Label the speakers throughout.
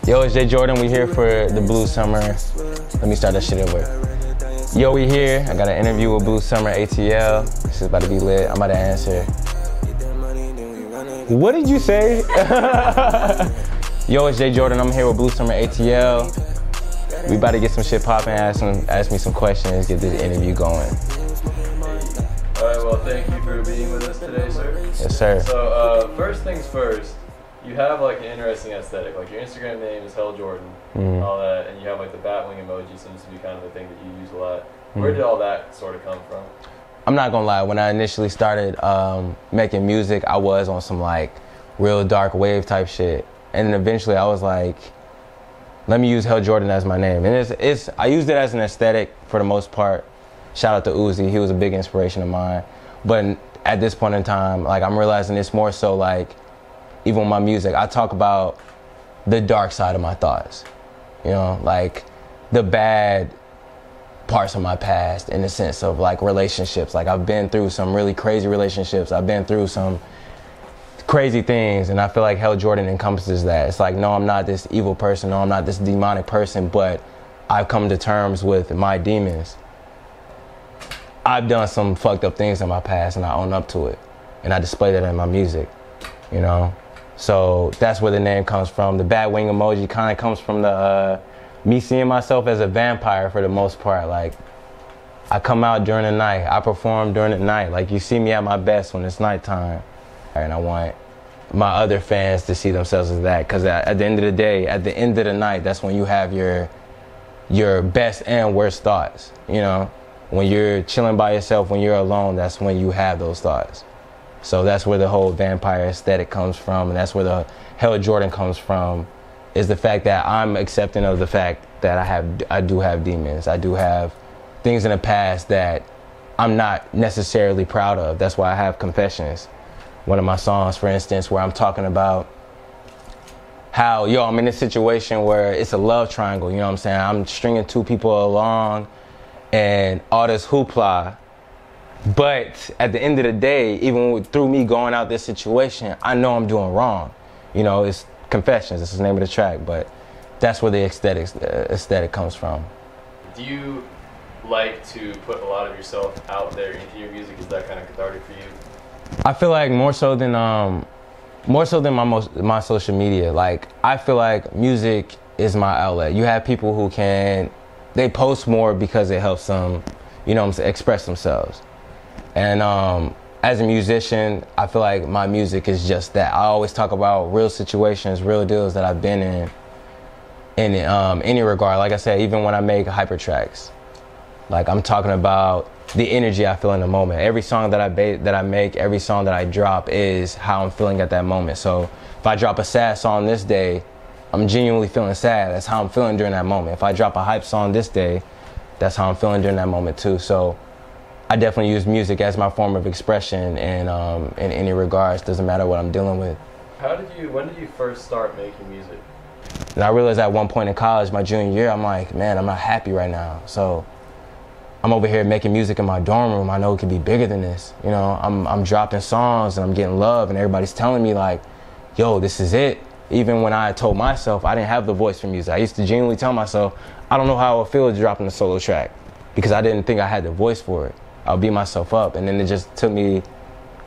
Speaker 1: Yo, it's Jay Jordyn. We here for the Blue Summer. Let me start that shit over. Yo, we here. I got an interview with Blue Summer ATL. This is about to be lit. I'm about to answer. What did you say? Yo, it's Jay Jordyn. I'm here with Blue Summer ATL. We about to get some shit popping. Ask me some questions. Get this interview going.
Speaker 2: All right. Well, thank you for being with us today, sir.
Speaker 1: Yes, sir.
Speaker 2: So, first things first. You have like an interesting aesthetic. Like your Instagram name is Jay Jordyn, all that, and you have like the Batwing emoji seems to be kind of the thing that you use a lot. Where did all that sort of come from?
Speaker 1: I'm not gonna lie. When I initially started making music, I was on some like real dark wave type shit, and then eventually I was like, let me use Jay Jordyn as my name, and I used it as an aesthetic for the most part. Shout out to Uzi. He was a big inspiration of mine. But at this point in time, like I'm realizing it's more so like, even with my music, I talk about the dark side of my thoughts. You know, like the bad parts of my past in the sense of like relationships. Like I've been through some really crazy relationships. I've been through some crazy things, and I feel like Jay Jordyn encompasses that. It's like, no, I'm not this evil person. No, I'm not this demonic person, but I've come to terms with my demons. I've done some fucked up things in my past, and I own up to it. And I display that in my music, you know? So that's where the name comes from. The Batwing emoji kind of comes from the me seeing myself as a vampire for the most part. Like I come out during the night, I perform during the night. Like you see me at my best when it's nighttime, and I want my other fans to see themselves as that. Because at the end of the day, at the end of the night, that's when you have your best and worst thoughts. You know, when you're chilling by yourself, when you're alone, that's when you have those thoughts. So that's where the whole vampire aesthetic comes from, and that's where the Jay Jordyn comes from, is the fact that I'm accepting of the fact that I do have demons. I do have things in the past that I'm not necessarily proud of. That's why I have Confessions. One of my songs, for instance, where I'm talking about how, I'm in this situation where it's a love triangle, you know what I'm saying? I'm stringing two people along and all this hoopla. But at the end of the day, even through me going out this situation, I know I'm doing wrong. You know, it's Confessions, this is the name of the track, but that's where the aesthetic comes from.
Speaker 2: Do you like to put a lot of yourself out there into your music? Is that kind of cathartic for you?
Speaker 1: I feel like more so than my social media. Like I feel like music is my outlet. You have people who they post more because it helps them, express themselves. And as a musician, I feel like my music is just that. I always talk about real situations, real deals that I've been in any regard. Like I said, even when I make hyper tracks, like I'm talking about the energy I feel in the moment. Every song that I make, every song that I drop is how I'm feeling at that moment. So if I drop a sad song this day, I'm genuinely feeling sad. That's how I'm feeling during that moment. If I drop a hype song this day, that's how I'm feeling during that moment too. So I definitely use music as my form of expression, and in any regards, doesn't matter what I'm dealing with.
Speaker 2: When did you first start making music?
Speaker 1: And I realized at one point in college, my junior year, I'm like, man, I'm not happy right now. So I'm over here making music in my dorm room. I know it could be bigger than this. You know, I'm dropping songs and I'm getting love, and everybody's telling me like, yo, this is it. Even when I told myself I didn't have the voice for music, I used to genuinely tell myself, I don't know how I would feel dropping a solo track, because I didn't think I had the voice for it. I'll beat myself up. And then it just took me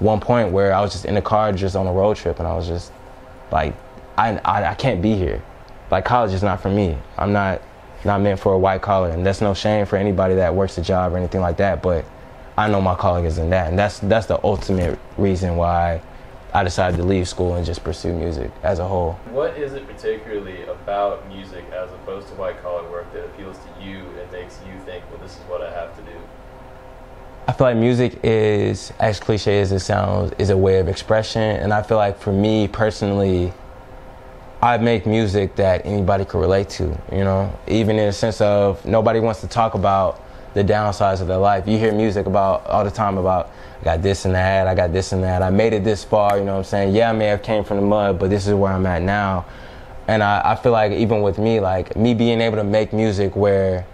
Speaker 1: one point where I was just in the car, just on a road trip, and I was just like, I can't be here. Like, college is not for me. I'm not meant for a white collar, and that's no shame for anybody that works a job or anything like that, but I know my calling is in that, and that's the ultimate reason why I decided to leave school and just pursue music as a whole.
Speaker 2: What is it particularly about music as opposed to white collar work that appeals to you and makes you think, well, this is what I have to do?
Speaker 1: I feel like music is, as cliche as it sounds, is a way of expression. And I feel like for me personally, I make music that anybody could relate to, you know? Even in the sense of nobody wants to talk about the downsides of their life. You hear music about all the time about, I got this and that, I got this and that, I made it this far, you know what I'm saying? Yeah, I may have came from the mud, but this is where I'm at now. And I feel like even with me, like me being able to make music where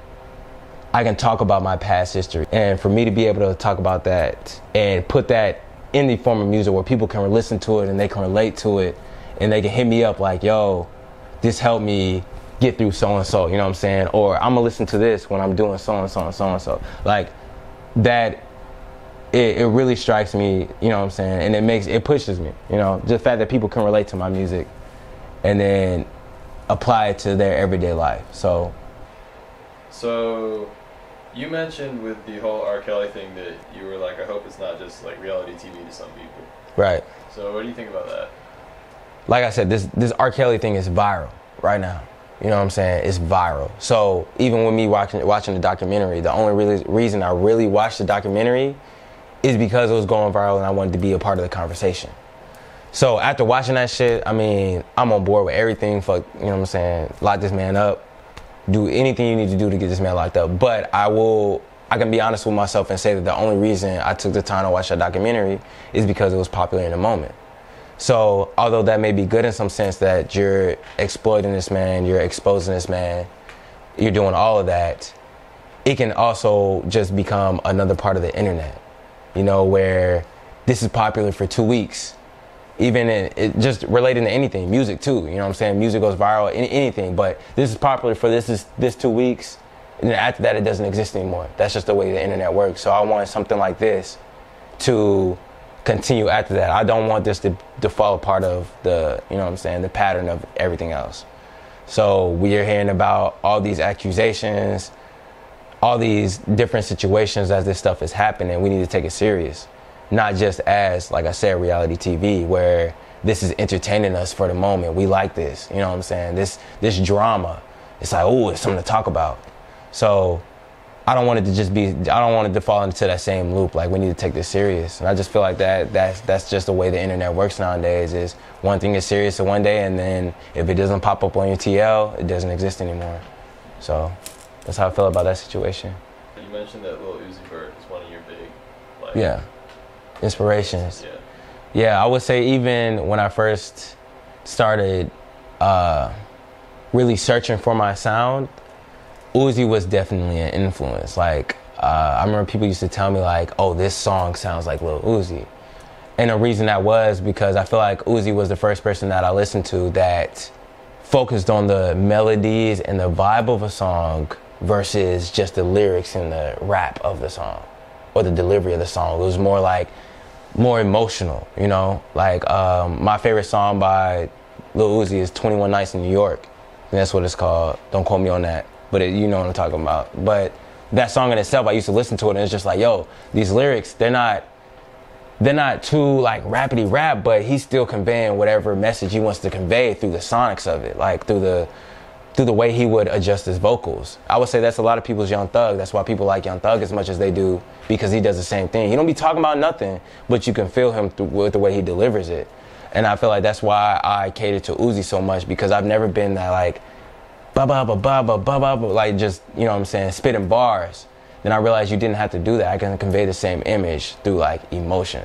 Speaker 1: I can talk about my past history, and for me to be able to talk about that and put that in the form of music where people can listen to it and they can relate to it, and they can hit me up like, yo, this helped me get through so and so, you know what I'm saying? Or I'm gonna listen to this when I'm doing so and so and so and so. Like that, it really strikes me, you know what I'm saying? And it pushes me, you know, just the fact that people can relate to my music and then apply it to their everyday life. So
Speaker 2: you mentioned with the whole R. Kelly thing that you were like, I hope it's not just like reality TV to some people.
Speaker 1: Right.
Speaker 2: So what do you think about that?
Speaker 1: Like I said, this R. Kelly thing is viral right now. You know what I'm saying? It's viral. So even with me watching the documentary, the only reason I really watched the documentary is because it was going viral and I wanted to be a part of the conversation. So after watching that shit, I mean, I'm on board with everything. Fuck, you know what I'm saying? Lock this man up. Do anything you need to do to get this man locked up. But I can be honest with myself and say that the only reason I took the time to watch that documentary is because it was popular in the moment. So although that may be good in some sense that you're exploiting this man, you're exposing this man, you're doing all of that, it can also just become another part of the internet, you know, where this is popular for 2 weeks. Even it just relating to anything, music too, you know what I'm saying? Music goes viral, anything, but this is popular for this 2 weeks, and then after that it doesn't exist anymore. That's just the way the internet works. So I want something like this to continue after that. I don't want this to fall part of the, you know what I'm saying, the pattern of everything else. So we are hearing about all these accusations, all these different situations as this stuff is happening. We need to take it serious. Not just as, like I said, reality TV, where this is entertaining us for the moment. We like this, you know what I'm saying? This drama, it's like, oh, it's something to talk about. So I don't want it to fall into that same loop. Like, we need to take this serious. And I just feel like that's just the way the internet works nowadays, is one thing is serious one day, and then if it doesn't pop up on your TL, it doesn't exist anymore. So that's how I feel about that situation.
Speaker 2: You mentioned that Lil Uzi Vert is one of your big, like,
Speaker 1: yeah, inspirations. Yeah, I would say even when I first started really searching for my sound, Uzi was definitely an influence. Like, I remember people used to tell me like, oh, this song sounds like Lil Uzi. And the reason that was because I feel like Uzi was the first person that I listened to that focused on the melodies and the vibe of a song versus just the lyrics and the rap of the song or the delivery of the song. It was more emotional, you know? Like, my favorite song by Lil Uzi is 21 Nights in New York. And that's what it's called. Don't quote me on that. But you know what I'm talking about. But that song in itself, I used to listen to it, and it's just like, yo, these lyrics, they're not too like rapidy rap, but he's still conveying whatever message he wants to convey through the sonics of it, like through the way he would adjust his vocals. I would say that's a lot of people's Young Thug. That's why people like Young Thug as much as they do, because he does the same thing. He don't be talking about nothing, but you can feel him with the way he delivers it. And I feel like that's why I cater to Uzi so much, because I've never been that like like just, you know what I'm saying, spitting bars. Then I realized you didn't have to do that. I can convey the same image through like emotion.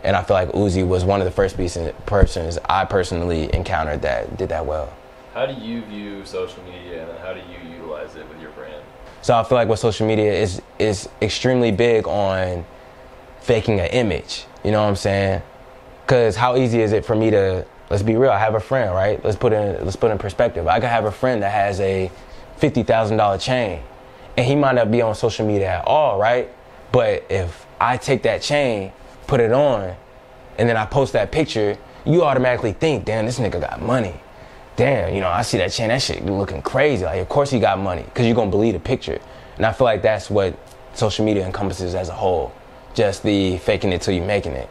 Speaker 1: And I feel like Uzi was one of the first persons I personally encountered that did that well.
Speaker 2: How do you view social media, and then how do you utilize it with your brand?
Speaker 1: So I feel like with social media is extremely big on faking an image. You know what I'm saying? Because how easy is it for me to, let's be real, I have a friend, right? Let's put in perspective. I could have a friend that has a $50,000 chain, and he might not be on social media at all, right? But if I take that chain, put it on, and then I post that picture, you automatically think, damn, this nigga got money. Damn, you know, I see that chain, that shit looking crazy. Like, of course he got money, because you're going to believe the picture. And I feel like that's what social media encompasses as a whole. Just the faking it till you're making it.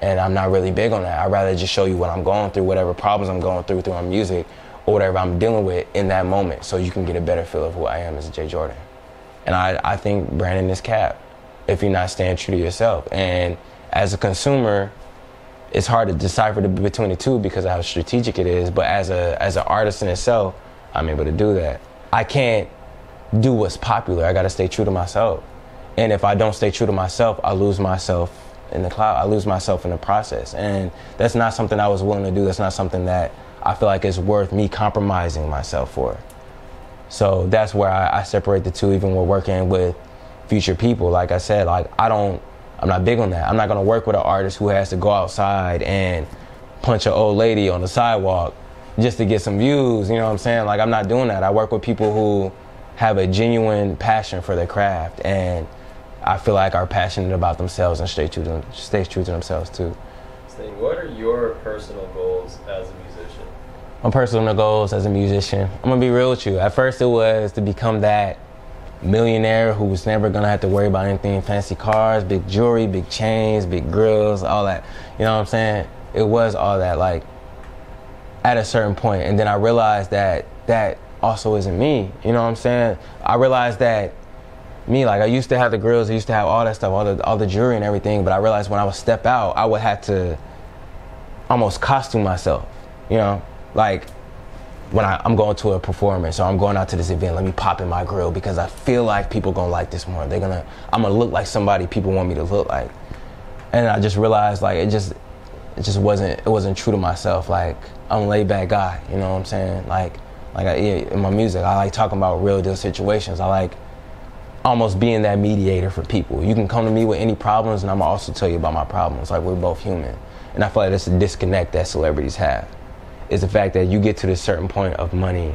Speaker 1: And I'm not really big on that. I'd rather just show you what I'm going through, whatever problems I'm going through my music, or whatever I'm dealing with in that moment, so you can get a better feel of who I am as Jay Jordyn. And I think branding is cap if you're not staying true to yourself. And as a consumer, it's hard to decipher between the two because of how strategic it is. But as an artist in itself, I'm able to do that. I can't do what's popular. I got to stay true to myself. And if I don't stay true to myself, I lose myself in the cloud. I lose myself in the process. And that's not something I was willing to do. That's not something that I feel like is worth me compromising myself for. So that's where I separate the two, even when working with future people. Like I said, like I'm not big on that. I'm not going to work with an artist who has to go outside and punch an old lady on the sidewalk just to get some views, you know what I'm saying? Like, I'm not doing that. I work with people who have a genuine passion for their craft, and I feel like are passionate about themselves and stay true to themselves too.
Speaker 2: What are your personal goals as a musician?
Speaker 1: My personal goals as a musician, I'm gonna be real with you. At first it was to become that millionaire who was never gonna have to worry about anything, fancy cars, big jewelry, big chains, big grills, all that. You know what I'm saying? It was all that, like, at a certain point. And then I realized that that also isn't me. You know what I'm saying? I realized that me, like, I used to have the grills, I used to have all that stuff, all the jewelry and everything, but I realized when I would step out, I would have to almost costume myself, you know? Like, when I'm going to a performance or I'm going out to this event, let me pop in my grill because I feel like people gonna like this more. I'm gonna look like somebody people want me to look like. And I just realized, like, it just wasn't true to myself. Like, I'm a laid back guy, you know what I'm saying? Like in my music, I like talking about real deal situations. I like almost being that mediator for people. You can come to me with any problems and I'm gonna also tell you about my problems. Like, we're both human. And I feel like that's a disconnect that celebrities have. Is the fact that you get to this certain point of money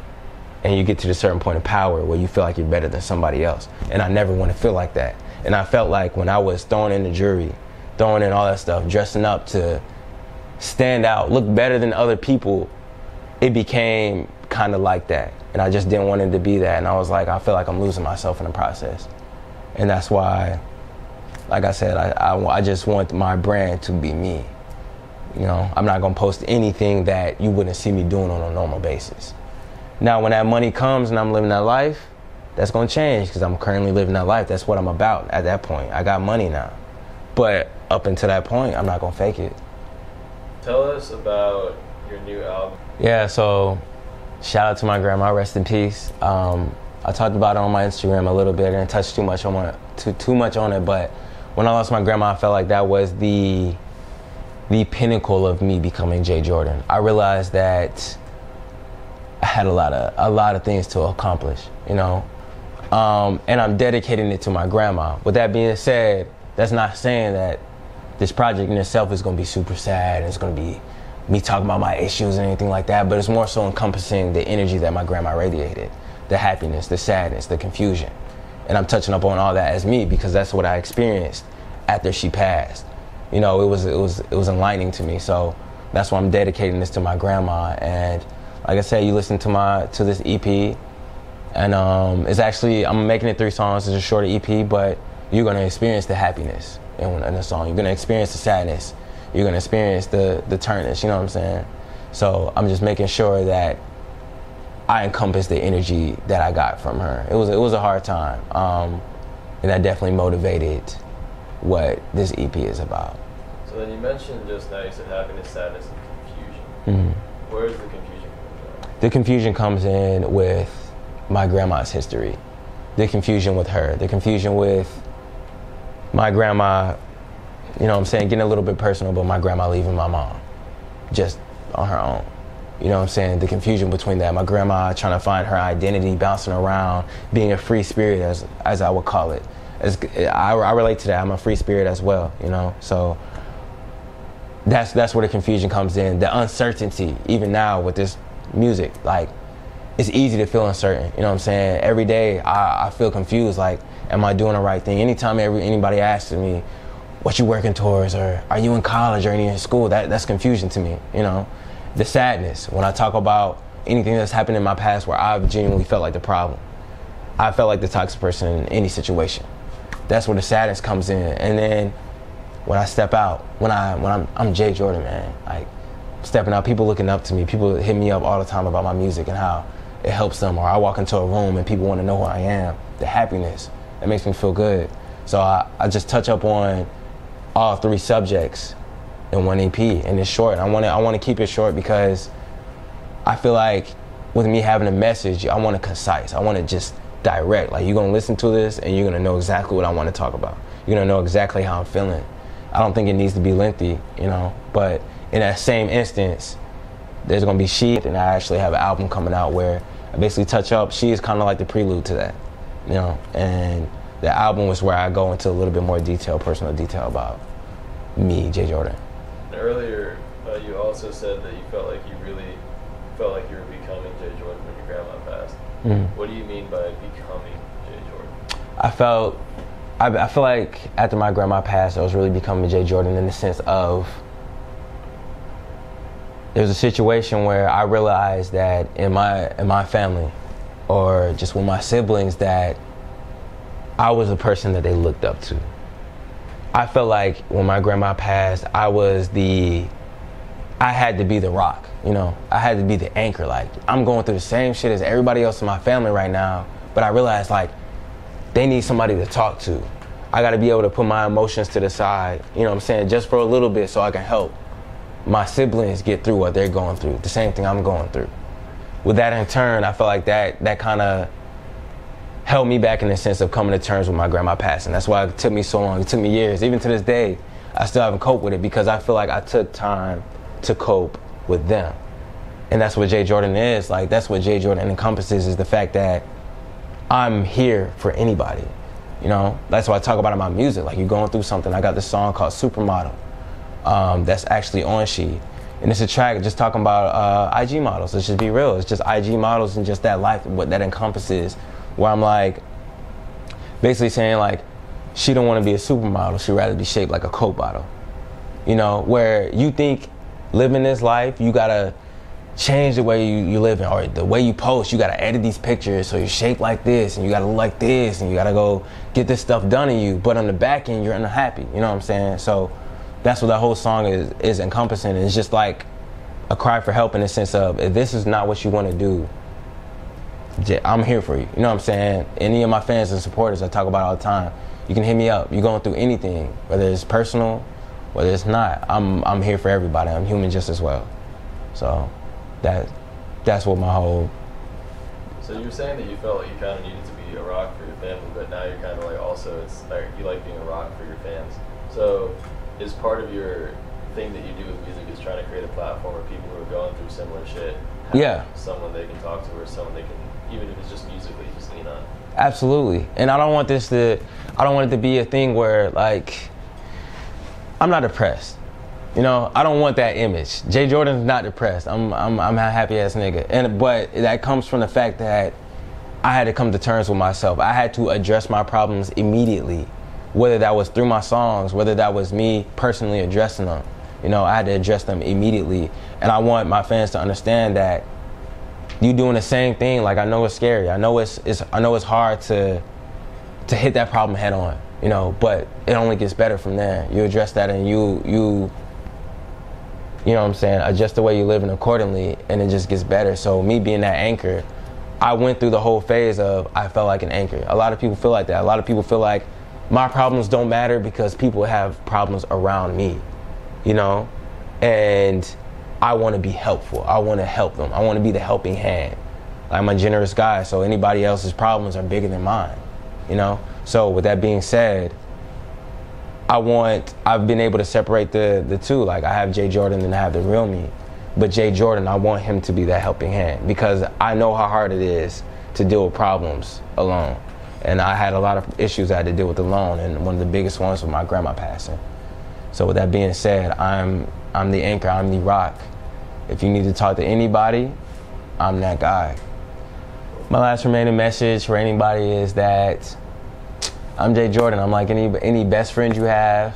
Speaker 1: and you get to this certain point of power where you feel like you're better than somebody else. And I never want to feel like that. And I felt like when I was throwing in the jewelry, throwing in all that stuff, dressing up to stand out, look better than other people, it became kind of like that. And I just didn't want it to be that. And I was like, I feel like I'm losing myself in the process. And that's why, like I said, I just want my brand to be me. You know, I'm not gonna post anything that you wouldn't see me doing on a normal basis. Now, when that money comes and I'm living that life, that's gonna change because I'm currently living that life. That's what I'm about at that point. I got money now. But up until that point, I'm not gonna fake it.
Speaker 2: Tell us about your new album.
Speaker 1: Yeah, so shout out to my grandma, rest in peace. I talked about it on my Instagram a little bit. I didn't touch too much on it, but when I lost my grandma, I felt like that was the pinnacle of me becoming Jay Jordyn. I realized that I had a lot of things to accomplish, you know, and I'm dedicating it to my grandma. With that being said, that's not saying that this project in itself is going to be super sad and it's going to be me talking about my issues and anything like that, but it's more so encompassing the energy that my grandma radiated, the happiness, the sadness, the confusion. And I'm touching up on all that as me because that's what I experienced after she passed. You know, it was enlightening to me. So that's why I'm dedicating this to my grandma. And like I said, you listen to this EP, and it's actually, I'm making it 3 songs. It's a shorter EP, but you're gonna experience the happiness in the song. You're gonna experience the sadness. You're gonna experience the turnness. You know what I'm saying? So I'm just making sure that I encompass the energy that I got from her. It was a hard time, and that definitely motivated what this EP is about.
Speaker 2: So then you mentioned just now, you said happiness, sadness, and confusion.
Speaker 1: Mm-hmm.
Speaker 2: Where is the confusion coming from?
Speaker 1: The confusion comes in with my grandma's history. The confusion with her. The confusion with my grandma, you know what I'm saying, getting a little bit personal, but my grandma leaving my mom just on her own. You know what I'm saying? The confusion between that. My grandma trying to find her identity, bouncing around, being a free spirit, as I would call it. I relate to that. I'm a free spirit as well, you know? So that's where the confusion comes in. The uncertainty, even now with this music, like, it's easy to feel uncertain, you know what I'm saying? Every day I feel confused, like, am I doing the right thing? Anytime anybody asks me, what you working towards, or are you in college or in school, that's confusion to me, you know? The sadness, when I talk about anything that's happened in my past where I've genuinely felt like the problem. I felt like the toxic person in any situation. That's where the sadness comes in. And then when I step out, when I'm Jay Jordyn, man, like, stepping out, people looking up to me, people hit me up all the time about my music and how it helps them, or I walk into a room and people want to know who I am, the happiness, that makes me feel good. So I just touch up on all 3 subjects in one EP, and it's short. I want to keep it short because I feel like with me having a message, I want it concise. I want it just direct. Like, you're gonna listen to this and you're gonna know exactly what I want to talk about. You're gonna know exactly how I'm feeling. I don't think it needs to be lengthy, you know, but in that same instance, there's gonna be She, and I actually have an album coming out where I basically touch up. She is kind of like the prelude to that, you know, and the album was where I go into a little bit more detail, personal detail about me, Jay Jordyn.
Speaker 2: And earlier, you also said that you felt like you really felt like you were becoming Jay Jordyn when your grandma passed. What do you mean by becoming Jay Jordyn?
Speaker 1: I feel like after my grandma passed, I was really becoming Jay Jordyn in the sense of there was a situation where I realized that in my family, or just with my siblings, that I was the person that they looked up to. I felt like when my grandma passed, I had to be the rock, you know? I had to be the anchor. Like, I'm going through the same shit as everybody else in my family right now, but I realized, like, they need somebody to talk to. I gotta be able to put my emotions to the side, you know what I'm saying, just for a little bit so I can help my siblings get through what they're going through, the same thing I'm going through. With that in turn, I feel like that kind of held me back in the sense of coming to terms with my grandma passing. That's why it took me so long. It took me years. Even to this day, I still haven't coped with it because I feel like I took time to cope with them. And that's what Jay Jordyn is. Like, that's what Jay Jordyn encompasses, is the fact that I'm here for anybody. You know, that's why I talk about in my music. Like, you're going through something. I got this song called Supermodel that's actually on She. And it's a track just talking about IG models. Let's just be real. It's just IG models and just that life, what that encompasses. Where I'm like, basically saying like, she don't want to be a supermodel. She'd rather be shaped like a Coke bottle. You know, where you think living this life, you gotta change the way you live in, or the way you post. You gotta edit these pictures so you're shaped like this, and you gotta look like this, and you gotta go get this stuff done in you. But on the back end, you're unhappy. You know what I'm saying? So that's what that whole song is encompassing. It's just like a cry for help in the sense of, if this is not what you want to do, I'm here for you. You know what I'm saying? Any of my fans and supporters I talk about all the time, you can hit me up. You're going through anything, whether it's personal, whether it's not. I'm here for everybody. I'm human just as well. So that's what my whole...
Speaker 2: So you were saying that you felt like you kind of needed to be a rock for your family, but now you're kind of like also, it's like you like being a rock for your fans. So is part of your thing that you do with music is trying to create a platform where people who are going through similar shit have someone they can talk to, or someone they can, even if it's just musically, just lean on?
Speaker 1: Absolutely. And I don't want it to be a thing where, like, I'm not depressed. You know, I don't want that image. Jay Jordyn's not depressed. I'm a happy ass nigga. But that comes from the fact that I had to come to terms with myself. I had to address my problems immediately, whether that was through my songs, whether that was me personally addressing them. You know, I had to address them immediately. And I want my fans to understand that you doing the same thing. Like, I know it's scary. I know it's hard to hit that problem head on, you know, but it only gets better from there. You address that and you know what I'm saying, adjust the way you live in accordingly, and it just gets better. So me being that anchor, I went through the whole phase of, I felt like an anchor. A lot of people feel like that. A lot of people feel like my problems don't matter because people have problems around me, you know? And I want to be helpful. I want to help them. I want to be the helping hand. I'm a generous guy, so anybody else's problems are bigger than mine, you know? So with that being said, I've been able to separate the two. Like, I have Jay Jordyn and I have the real me. But Jay Jordyn, I want him to be that helping hand because I know how hard it is to deal with problems alone. And I had a lot of issues I had to deal with alone, and one of the biggest ones was my grandma passing. So with that being said, I'm the anchor, I'm the rock. If you need to talk to anybody, I'm that guy. My last remaining message for anybody is that I'm Jay Jordyn. I'm like any best friend you have,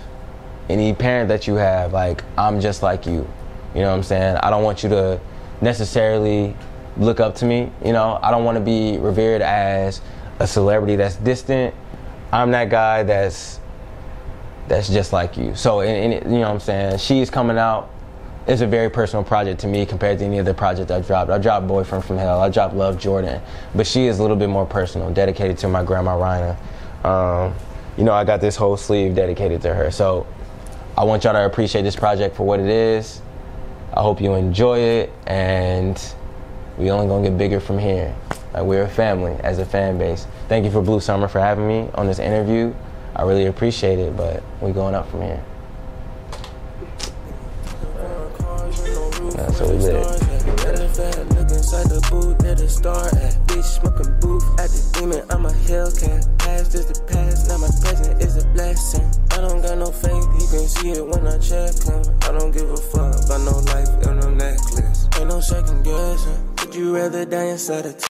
Speaker 1: any parent that you have. Like, I'm just like you. You know what I'm saying? I don't want you to necessarily look up to me. You know, I don't want to be revered as a celebrity that's distant. I'm that guy that's just like you. So, you know what I'm saying? She's coming out. It's a very personal project to me compared to any other project I've dropped. I dropped Boyfriend from Hell. I dropped Love Jordan. But she is a little bit more personal, dedicated to my grandma Rhina. You know, I got this whole sleeve dedicated to her. So I want y'all to appreciate this project for what it is. I hope you enjoy it, and we only gonna get bigger from here. Like, we're a family as a fan base. Thank you for Blue Summer for having me on this interview. I really appreciate it, but we going up from here. That's what we did. Look inside the booth, there the star at. Bitch smoking booth at the demon. I'm a Hellcat. Past is the past, now my present is a blessing. I don't got no faith, you can see it when I check him. I don't give a fuck about no life or no necklace. Ain't no second guessing.
Speaker 3: minutes at a time.